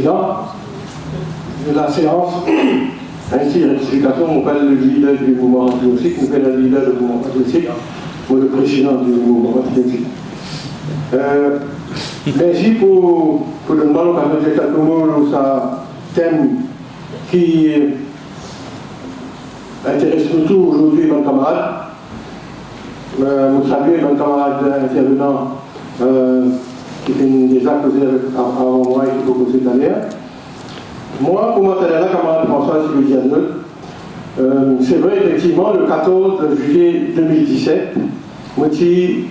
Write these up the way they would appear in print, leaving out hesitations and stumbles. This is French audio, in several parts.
Président de la séance. Ainsi, rectification, on parle le leader du mouvement anti-toxique, on fait le leader du mouvement anti-toxique, ou le président du mouvement anti-toxique. Merci pour le moment, l'occasion de quelques mots sur ce thème qui intéresse nous tous aujourd'hui, mes camarades. Vous saluez mes camarades intervenants qui fait des actes avant moi et qui faut poser d'ailleurs. Moi, pour m'intéresser à la camarade François Sylvie, c'est vrai, effectivement, le 14 juillet 2017, moi, j'ai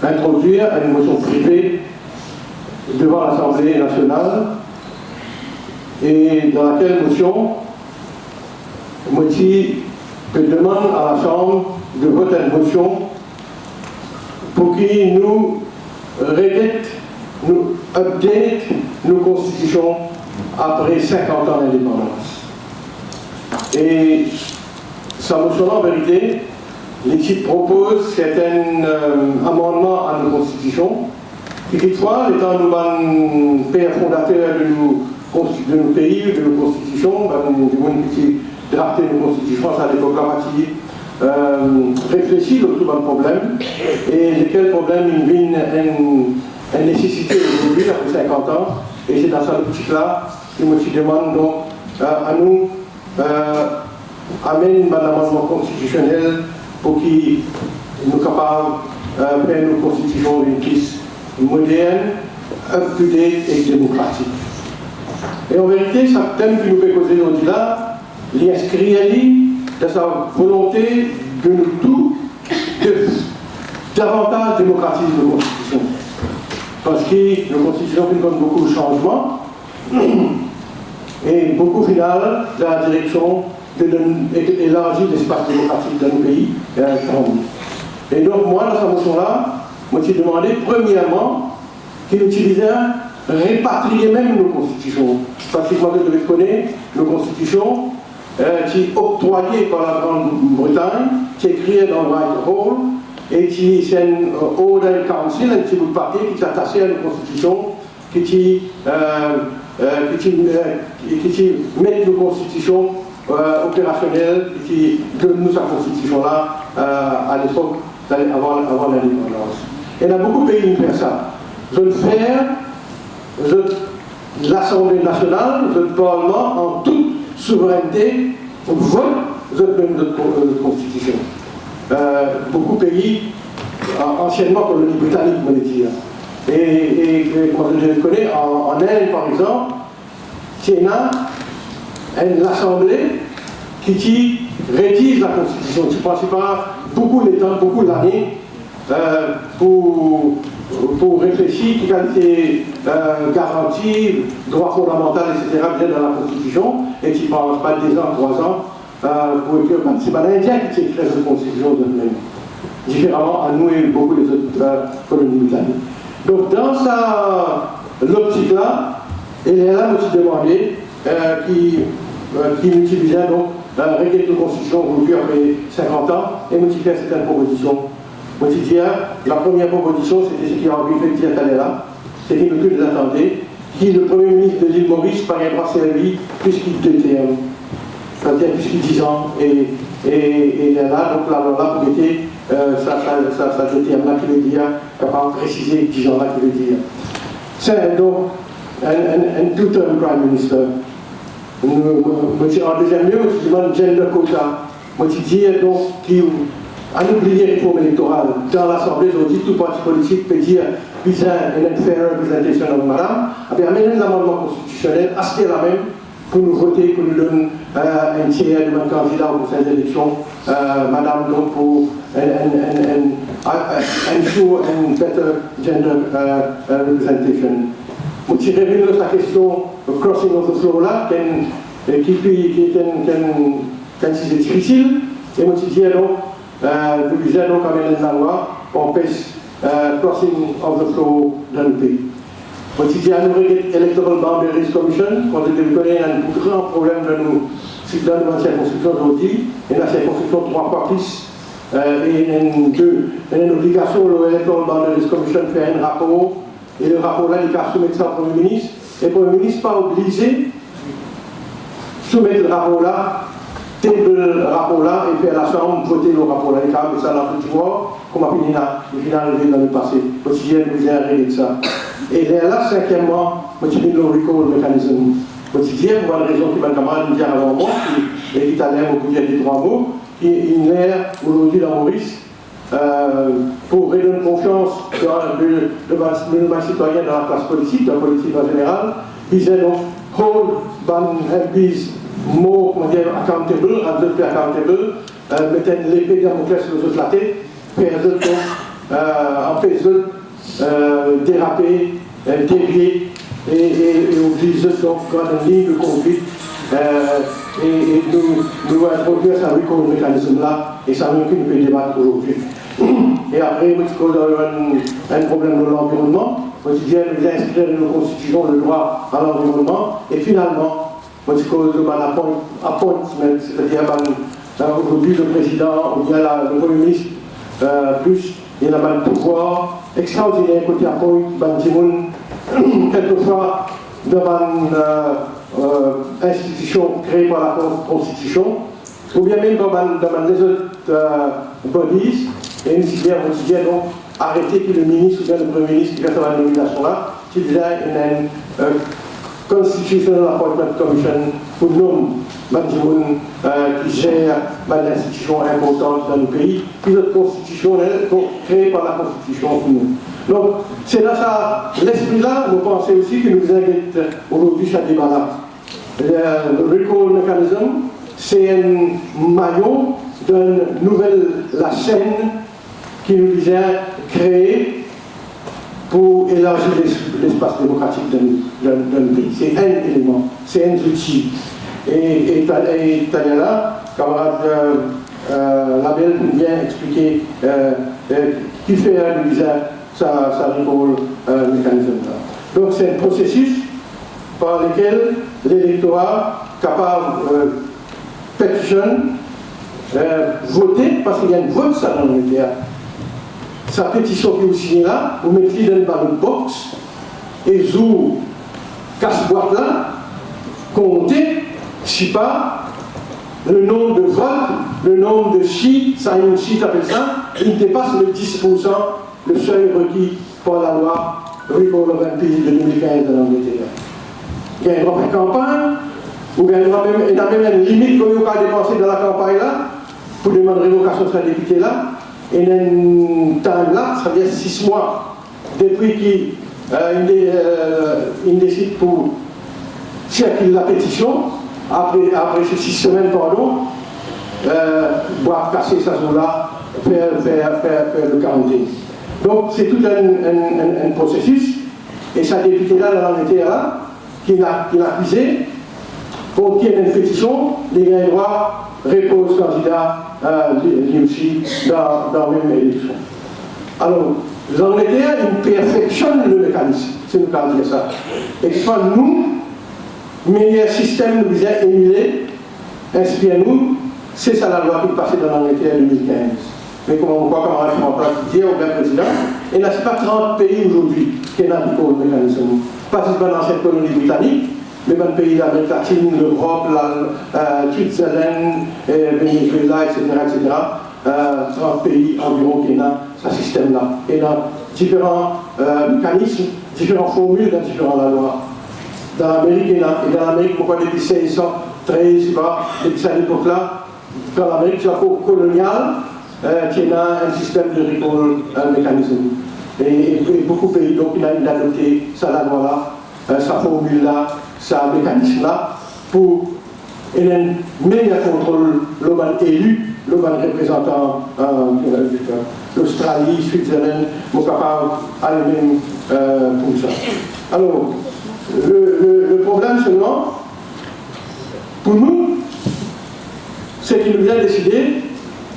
introduit une motion privée devant l'Assemblée nationale et dans laquelle motion, moi, je demande à la Chambre de voter une motion pour qu'il nous regrette, nous update nos constitutions après 50 ans d'indépendance. Et sa motion, en vérité, l'équipe propose certains amendements à nos constitutions, qui toutefois, étant nous pères fondateurs de nos pays, de nos constitutions, du monde qui drafté nos constitutions, ça a des programmatiques, réfléchir autour d'un problème, et lesquels problèmes une nécessité aujourd'hui, après 50 ans, et c'est dans cette optique-là que je demande donc à nous amener un amendement constitutionnel pour qu'il nous capable de faire nos constitutions une piste moderne, up-to-date et démocratique. Et en vérité, ce thème que nous fait causer aujourd'hui là, il inscrit de sa volonté de nous tous de davantage démocratiser nos constitutions. Parce que nos constitutions font beaucoup de changements et beaucoup final dans la direction d'élargir l'espace démocratique dans nos pays et donc moi, dans cette motion-là, moi j'ai demandé premièrement qu'il utilisait répatrier même nos constitutions. Parce que moi je devais connaître nos constitutions qui est octroyée par la Grande-Bretagne, qui est créée dans Whitehall, et qui c'est un Order Council, un petit bout de papier qui est attaché à une constitution, qui met nos constitutions opérationnelles, qui donne nous sa constitution là à l'époque, avant l'indépendance. Il y a beaucoup de pays qui font ça. Je veux faire l'Assemblée nationale, le Parlement, en toute souveraineté, vote notre constitution. Beaucoup de pays, anciennement colonie britannique, on le dire. Et comme je le connais, en Inde, par exemple, il y a l'Assemblée qui rédige la Constitution. Je ne pense pas beaucoup de temps, beaucoup d'années pour réfléchir, qui qualité garantie, droits fondamentaux, etc., bien dans la Constitution, et qui ne parle pas de 2 ans, 3 ans, pour que c'est pas l'Indien qui écrit cette Constitution de même. Différemment à nous et beaucoup des autres colonies britanniques. Donc, dans l'optique-là, il est là aussi demandé qui utilisait donc régler de constitution aujourd'hui après 50 ans et modifier certaines propositions. Moi, je dis, la première proposition, c'était ce qui a envie de dire là, c'est qu'il ne les attendait, qui le Premier ministre de l'île Maurice paraîtra servi puisqu'il était puisqu'il 10 ans et là, donc là, pour l'été, ça c'était un là qui veut dire, capable de préciser 10 ans là qui veut dire. C'est donc un two-term Prime Minister. En deuxième lieu, je demande gender quota. Moi, je dis donc qu'il a oublié les réformes électorales. Dans l'Assemblée, aujourd'hui, tout parti politique peut dire qu'ils ont une fair representation of madame. Et amener un amendement constitutionnel à ce qu'il y a là même pour nous voter, pour nous donner un tiers de notre candidat aux prochaines élections, madame, donc pour ensure une better gender representation. Pour tirer une la question crossing of the floor là, qui est difficile, et moi je dis donc, nous disons donc avec la loi, on empêche crossing of the floor dans le pays. Moi je dis à nous Electoral Boundaries Commission, quand je connais un grand problème dans nos circonscriptions aujourd'hui, et la circonscription 3 fois plus, et une obligation, l'Electoral Boundaries Commission fait un rapport, et le rapport là, il va soumettre ça au Premier ministre. et le Premier ministre pas obligé de soumettre le rapport là, table le rapport là, et faire la Chambre voter le rapport là. Et ça, dans le pouvoir, comme on a arrivé dans le passé. Quotidien, nous avons arrêté de ça. Et là, cinquièmement, je dis le recall mécanisme. Quotidien, pour une raison qui m'a camarade dit avant moi, qui est italien, beaucoup dire des trois mots, qui est une ère aujourd'hui dans Maurice, pour redonner confiance devant les citoyens dans la classe politique, dans la politique en général. Ils disent donc, hold ban MPs more, comment dire, accountable, accountable, mettez l'épée Damoclès sur les autres la tête, faire eux donc, empêcher eux déraper, dévier, et obliger eux donc dans une ligne de conduite, et nous introduire ce recall mécanisme là, et ça même qu'on peut débattre aujourd'hui. Et après, un problème de l'environnement, quotidien, nous inscrire dans nos constitutions le droit à l'environnement, et finalement, appointment, c'est-à-dire aujourd'hui le président, ou bien le Premier ministre, plus il y a un pouvoir extraordinaire côté appoint, quelquefois devant une institution créée par la Constitution, ou bien même devant les autres bodies, et une filière quotidienne, donc arrêter que le ministre ou bien le Premier ministre qui va faire la nomination là, qu'il y a une Constitutional Appointment Commission pour nommer Mandimoun qui gère une institution importante dans le pays, puis notre constitution est créée par la Constitution pour nous. Donc, c'est dans l'esprit-là, nous pensons aussi que nous inquiète aujourd'hui ce débat-là. Le recall mechanism, c'est un maillon d'une nouvelle la chaîne qui nous vient créer pour élargir l'espace démocratique d'un pays. C'est un élément, c'est un outil. Et Tania, camarade Labelle, vient expliquer qui fait sa recall mécanisme. Donc c'est un processus par lequel l'électorat capable pétition, voter, parce qu'il y a une vote ça dans le média. Sa pétition que vous signez là, vous mettez dans une box et vous casse-boîte là, comptez, si pas, le nombre de votes, le nombre de sheets, ça une sheet appelle ça, il dépasse le 10%, le seuil requis par la loi Recall of MPs de 2015 dans l'Angleterre. Il y a une vraie campagne, ou bien il y a même une limite que vous pouvez dépenser dans la campagne là, pour demander révocation de ce député là. Et dans un temps là, ça veut dire 6 mois, depuis qu'il décide pour circuler la pétition, après ces 6 semaines, pardon, boire casser sa zone-là, faire le quarantaine. Donc c'est tout un processus, et ça député là dans l'Angleterre, qui l'a accusé, pour qu'il y ait une pétition, les gains droits repose candidat lui aussi dans la même élection. Alors, l'Angleterre, il perfectionne le mécanisme, c'est nous qui dire ça. Et soit nous, meilleur système nous a émulé, inspire-nous, c'est ça la loi qui est passée dans l'Angleterre en 2015. Mais comme on voit, comme on a fait en place hier au bien président, il n'y a pas 30 pays aujourd'hui qui ont appliqué le mécanisme. Pas seulement dans cette colonie britannique, mais dans les pays d'Amérique latine, l'Europe, Switzerland, Venezuela, etc. 30 pays environ qui ont ce système-là. Et dans différents mécanismes, différentes formules dans différentes lois. Dans l'Amérique, et dans l'Amérique, pourquoi depuis 1613, depuis cette époque-là, dans l'Amérique, c'est la cour coloniale qui a un système de recall mécanisme. Et beaucoup de pays, donc, il a adopté ça, la loi-là, sa formule-là, sa mécanisme-là, pour un meilleur contrôle, l'homme élu, l'homme représentant l'Australie, Switzerland, mon capable à lui-même pour ça. Alors, le problème seulement, pour nous, c'est qu'il nous a décidé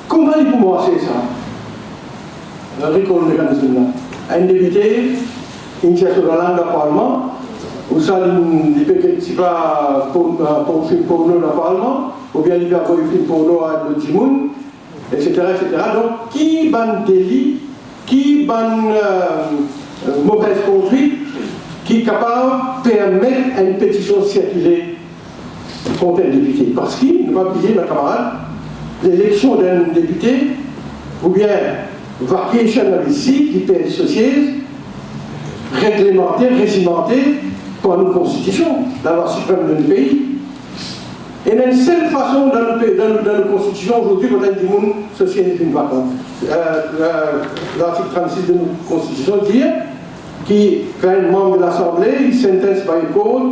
comment il peut marcher ça, le recall mécanisme-là. Un député, il cherche la langue au Parlement, ou ça, il peut que c'est pas pour film porno dans le Parlement, ou bien il peut avoir un film porno à l'Otimoun, etc., etc. Donc, qui ban délit, qui ban mauvaise conduite, qui est capable de permettre à une pétition de circuler contre un député. Parce qu'il ne va pas oublier, mes camarades, l'élection d'un député, ou bien vacation ici, qui peut être dissociée, réglementée, régimentée par une constitution, la loi suprême d'un pays. Et il y a une seule façon dans nos constitutions aujourd'hui, quand on dit que ceci est une vacance. L'article 36 de notre constitution dit qu'un membre de l'Assemblée, il sentence by a court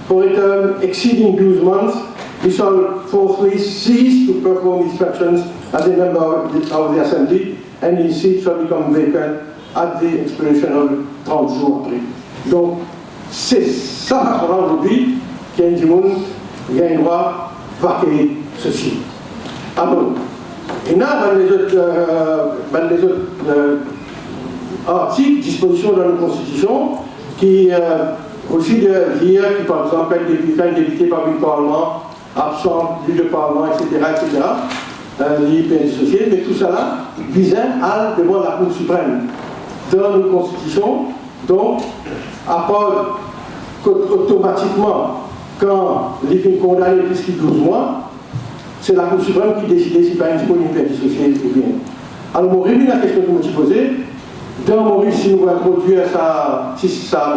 for a term exceeding 12 months, he shall forthwith cease to perform his functions as a member of the Assembly, and his seat shall become vacant at the expiration of 30 jours après. Donc, c'est ça façon-là aujourd'hui qu'il y a un droit vaquer ceci. Alors, il y a les autres articles, dispositions dans la Constitution qui aussi dire que par exemple un député parmi le Parlement absent du Parlement, etc., l'IP dissocié, mais tout cela visant à devant la Cour suprême dans nos constitutions. Donc, à part automatiquement, quand l'IP est condamné plus de 12 mois, c'est la Cour suprême qui décide si pas une disponibilité dissociée ou bien. Alors, mon rémi la question que je me suis posée, dans mon risque, si nous voulons introduire ça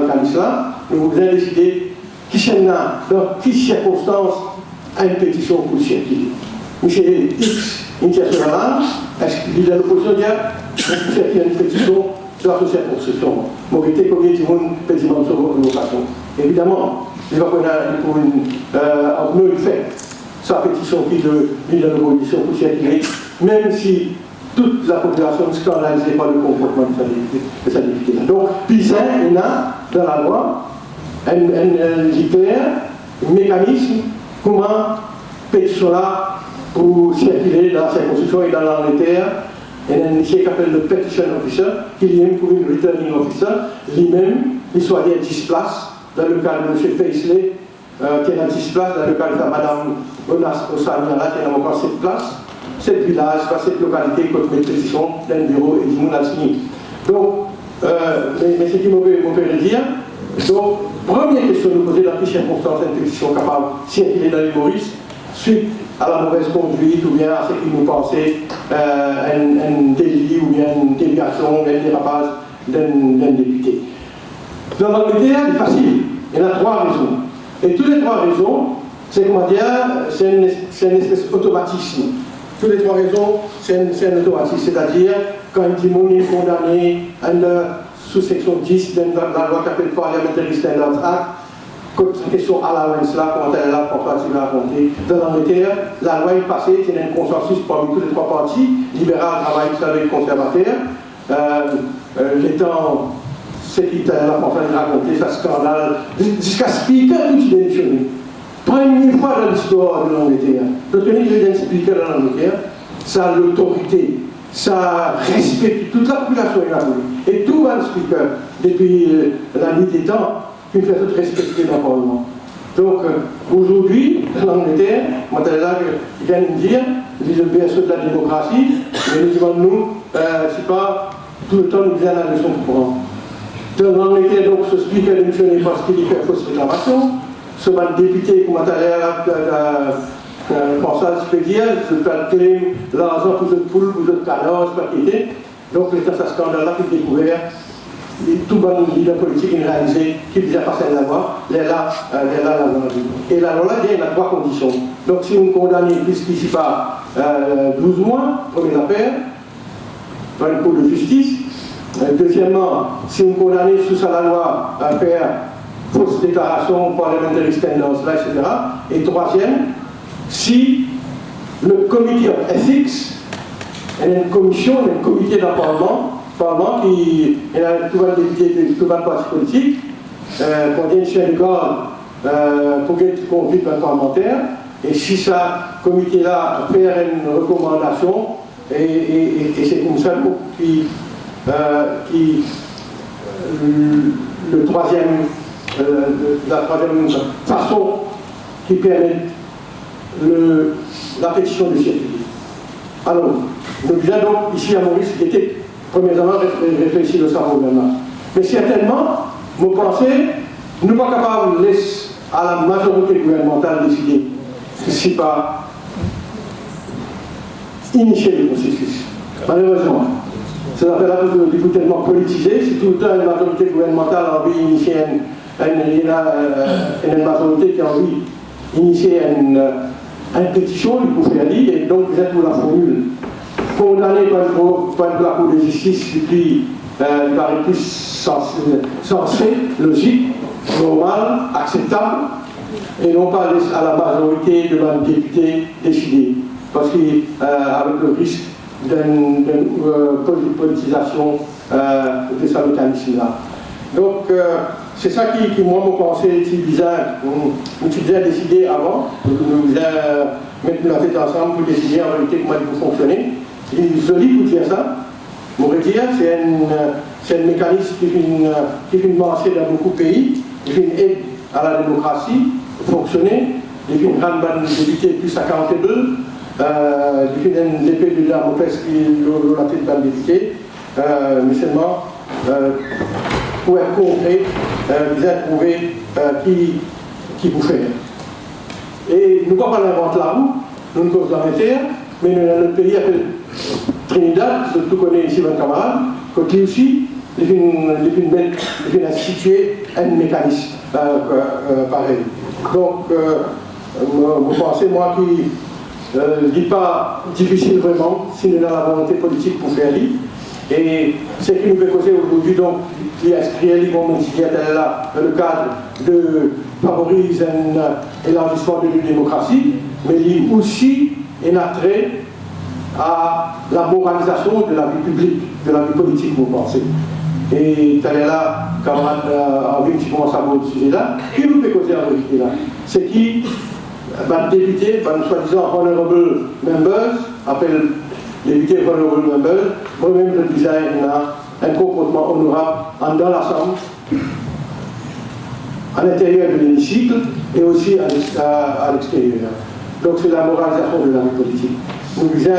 mécanisme-là, nous voulons décider qui chaîne là, dans quelles circonstances a une pétition pour circuler. Monsieur X, international, est-ce qu'il est dans l'opposition qu'il y a une pétition sur la circonscription. Moralité, combien de monde peut dire sur l'opération. Évidemment, il va prendre pour un fait sa pétition qui est dans l'opposition pour circuler, même si toute la population est scandalisée par le comportement de sa député. Donc, puis il y a dans la loi un mécanisme comment pétition-là pour circuler dans la circonscription et dans l'Angleterre. Il y a un monsieur qui s'appelle le petition officer, qui lui-même pour une returning officer, lui-même, il soit à 10 places, dans le cas de M. Paisley, qui est à 10 places, dans le cas de Mme Onas Osaniala, qui est encore 7 places. 7 villages, cette localité, contre mes pétitions, d'un bureau et du monde à signer. Donc, mais ce qui me fait dire, donc, première question de nous poser dans quelles circonstances une pétition capable de circuler dans les Maurice, suite à la mauvaise conduite ou bien à ce qui nous pensait un délit ou bien une déviation, un dérapage d'un député. Dans l'Angleterre, c'est facile. Il y en a 3 raisons. Et toutes les 3 raisons, c'est comment dire, c'est une espèce d'automatisme. Toutes les 3 raisons, c'est un automatisme. C'est-à-dire, quand un démon est condamné à une sous-section 10 de la loi qui s'appelle Parliamentary Standards Act, question allowance là, comment elle est là, pour tu vas raconter. Dans l'Angleterre, la loi est passée, il y a un consensus parmi tous les 3 partis, libéral, travailliste avec conservateur. L'étant sécuritaire là, pour faire raconter ça scandale, jusqu'à Speaker, tout est démissionné. Première fois dans l'histoire de l'Angleterre, retenez que le speaker dans l'Angleterre, ça a l'autorité, ça respecte toute la population et tout le speaker, depuis la nuit des temps, une fait tout respecter dans le Parlement. Donc aujourd'hui, dans l'Angleterre, là, il vient nous dire, le berceau de la démocratie, mais nous disons nous, c'est pas tout le temps nous disons la leçon pour prendre. Dans l'Angleterre, donc, ce speaker est démissionné parce qu'il fait fausse réclamation. Ce député, comme tu as pensé à ce dire, je calcule l'argent pour votre poule, pour votre canard, c'est pas quitté. Donc, l'État, ce scandale-là, qui est découvert, tout le monde leader politique réalisé, qui vient passer la loi, et la loi, il y a 3 conditions. Donc, si vous condamnez plus qu'ici par 12 mois, première affaire, dans une cour de justice. Deuxièmement, si vous condamnez sous la loi à faire fausse déclaration, parliamentary standards, etc. Et troisième, si le comité of ethics, il y a une commission, il y a un comité d'un Parlement qui il y a tout le député de tout le parti politique, contient une chaîne de garde pour être conduite d'un parlementaire, et si ce comité-là fait une recommandation, et c'est comme ça la troisième façon qui permet la pétition de circuler. Alors, nous disons donc ici à Maurice, qui était premièrement réfléchi le cerveau maintenant. Mais certainement, nous pensons, nous ne sommes pas capables de laisser à la majorité gouvernementale décider. Ce n'est pas initier le processus. Malheureusement, c'est l'appel à tout tellement politisé. Si tout le temps une majorité gouvernementale a envie d'initier une majorité qui a envie d'initier une pétition, il faut faire lire, et donc vous êtes pour la formule. Condamné par la Cour de justice depuis il paraît plus sensé, logique, normal, acceptable, et non pas à la majorité de la députée décider. Parce qu'avec le risque d'une politisation de ce mécanisme-là. Donc, c'est ça qui moi, me pensait si bizarre. Nous avons décidé avant, nous avons mettre la tête ensemble pour décider en réalité comment il faut fonctionner. C'est joli pour dire ça. On pourrait dire c'est un mécanisme qui fait marcher dans beaucoup de pays, qui fait une aide à la démocratie, fonctionner, qui fait une grande bande d'éviter plus à 42, qui fait une épée de Damoclès qui est la tête bande d'éviter, mais seulement pour être concret, bien trouver qui vous fait. Et nous ne pouvons pas l'inventer la roue, nous ne pouvons pas l'inventer, mais nous avons notre pays appelé Trinidad, tout connaît ici mon camarade, côté aussi, il faut instituer un mécanisme pareil. Donc, vous pensez, moi, qui ne dit pas difficile vraiment, si nous avons la volonté politique pour faire lire. Et ce qui nous fait causer aujourd'hui, donc, qui inscrit là, dans le cadre de favoriser un élargissement de la démocratie, mais il y a aussi un attrait à la moralisation de la vie publique, de la vie politique, vous pensez. Et tel est là, camarade Arvin, qui commence à voir ce sujet-là, qui nous fait causer en vérité là? C'est qui, député, soi-disant honorable members, appelle député honorable members, moi-même je disais un comportement honorable dans l'Assemblée, à l'intérieur de l'hémicycle et aussi à l'extérieur. Donc c'est la moralisation de la vie politique. Nous sommes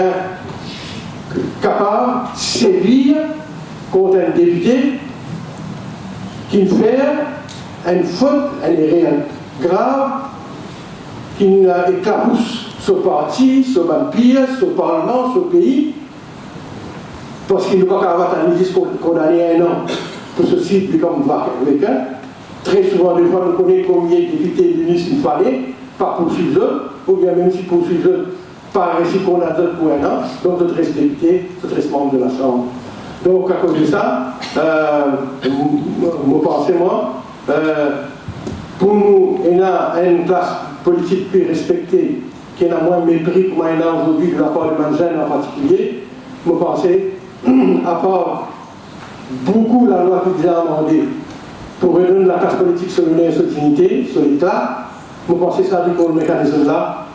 capables de sévir contre un député qui fait une faute, une erreur grave, qui éclabousse ce parti, ce vampire, ce parlement, ce pays, parce qu'il ne peut pas avoir un ministre condamné à 1 an pour ce site comme quelqu'un. Très souvent, des fois, nous connaissons combien de députés et ministres il fallait, pas poursuivre eux, ou bien même si poursuivre eux, pas réussi qu'on a d'autres pour 1 an, donc d'autres restent députés, d'autres restent membres de la Chambre. Donc, à cause de ça, vous pensez, moi, pour nous, il y a une classe politique plus respectée, qui a moins mépris que moi, il y a aujourd'hui de la part de Manzane en particulier. Vous pensez, à part beaucoup la loi qui déjà demandé pour redonner la classe politique sur l'honneur, sur la dignité, sur l'État, vous pensez ça du le mécanisme là,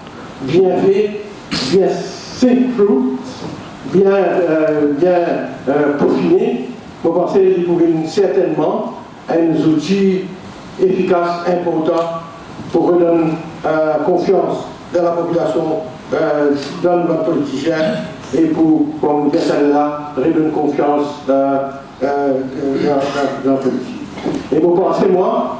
bien fait, bien simple, bien peaufiné, vous pensez qu'il pouvait certainement un outil efficace, important pour redonner confiance dans la population, dans nos politiciens et pour, comme dit celle-là, redonner confiance dans la politique. Et vous pensez, moi,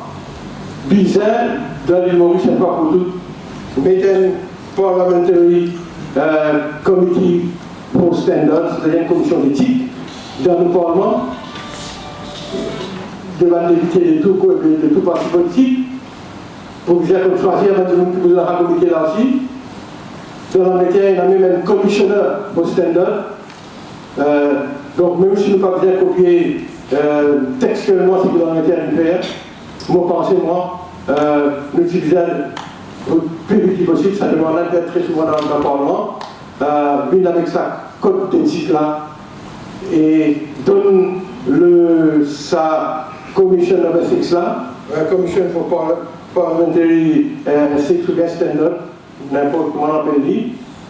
bizarre, dans l'île Maurice, c'est pas pour tout, mettre un parliamentary committee for standards, c'est-à-dire une commission d'éthique, dans le Parlement, devant l'éviter de tout parti politique, pour dire qu'on choisit un qui vous aura comité là aussi. Dans la matière, il y a même un commissionneur au standard. Donc, même si nous ne pouvons pas bien copier textuellement ce que dans la matière de faire, moi, pensez, moi, nous utilisons le plus vite possible, ça demande d'être très souvent dans le Parlement, une avec sa code d'éthique là, et donne sa commission of ethics là, commission for parliamentary ethics standard, n'importe comment on appelle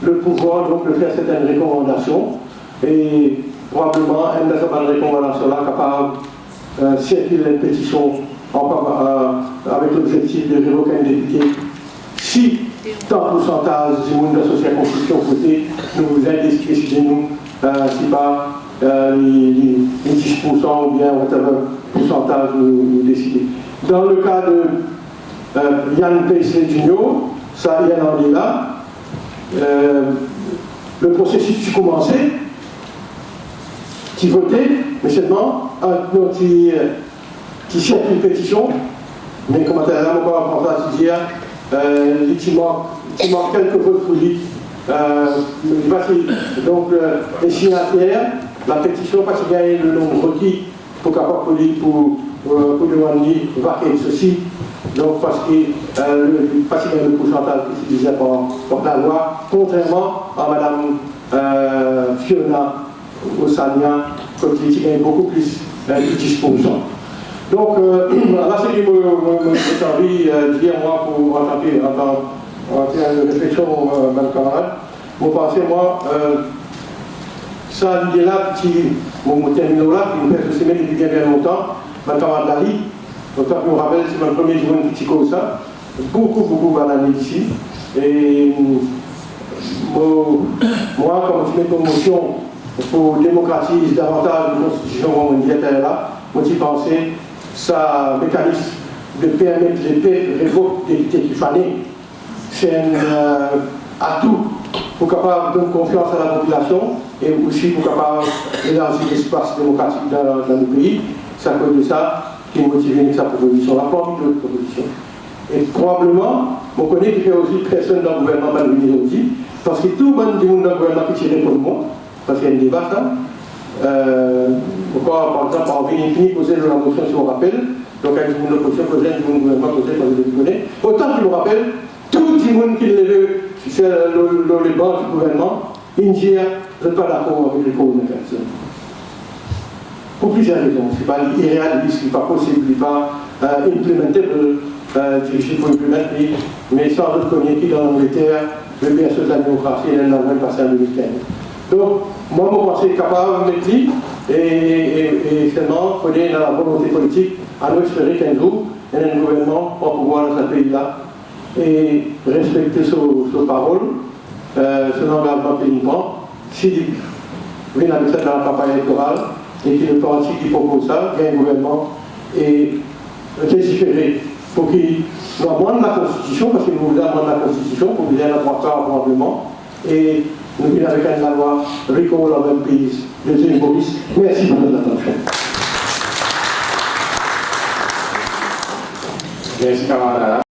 le pouvoir donc de faire certaines recommandations et probablement une de ces recommandations là capable circuler une pétition avec l'objectif de révoquer un député si tant pourcentage du monde associé à la Constitution côté nous vous aide décidez nous si pas les 10% ou bien whatever pourcentage nous décider. Dans le cas de Yann Paisley Jr., ça, Yann en est là. Le processus a commencé, qui votait, mais seulement, qui cherche une pétition, mais comment dire, là, on va prendre ça, dire, il manque quelques votes pour lui. Donc, les signataires, la pétition, parce qu'il y a le nombre requis pour capable pour demander vaquer ceci. Donc, parce qu'il y a le pourcentage qui se disait par la loi, contrairement à Mme Fiona Ossania, qui gagne beaucoup plus de 10%. Donc, là, c'est ce que j'ai envie de dire, moi, pour entamer en termes de réflexion, mes camarades. Vous pensez, moi, ça, l'idée-là, qui mon terminal là, qui me fait se depuis bien longtemps, ma camarade Lali, autant que je me rappelle, c'est mon premier jour de petit comme ça, beaucoup d'années ici. Et moi, quand je mets une motion pour démocratiser davantage la constitution militaire là, moi, j'y pensais, ça mécanisme de permettre les peuples révoquer des députés qui fallait, c'est un atout pour capable de donner confiance à la population et aussi pour capable d'élargir l'espace démocratique dans le pays. C'est à cause de ça qui est motivé avec sa proposition. La forme de proposition. Et probablement, on connaît qu'il y a aussi personne dans le gouvernement va venir aussi, parce que tout le monde dit dans le gouvernement qui tire pour le monde, parce qu'il y a un débat ça. Pourquoi, par exemple, en Vénéfini, poser de la motion si on rappelle, donc avec une opposition, poser du gouvernement, poser par le député. Autant qu'il me rappelle, tout le monde qui lève sur les bancs du gouvernement, il dit, je ne suis pas d'accord avec les communications. Pour plusieurs raisons. Ce n'est pas irréaliste, ce n'est pas possible, ce n'est pas implémentable, dirigé pour implémenter, mais sans doute connaître qui dans l'Angleterre, le bien sûr de la démocratie et l'Allemagne passée en 2015. Donc, moi, je pense capable de mettre et seulement connaître dans la volonté politique, à nous espérer qu'un jour, il y a un gouvernement pour pouvoir dans ce pays-là et respecter ses paroles, son engagement qu'il prend. Si il vient avec ça dans la campagne électorale et qu'il est parti qui propose ça, il y a un gouvernement et légiférer pour qu'il nous amende la Constitution, parce qu'il nous amende la Constitution, pour qu'il y ait un droit probablement, et nous venons avec la loi RICO dans le même pays, le Zélie Boris. Merci pour votre attention. Merci, camarade.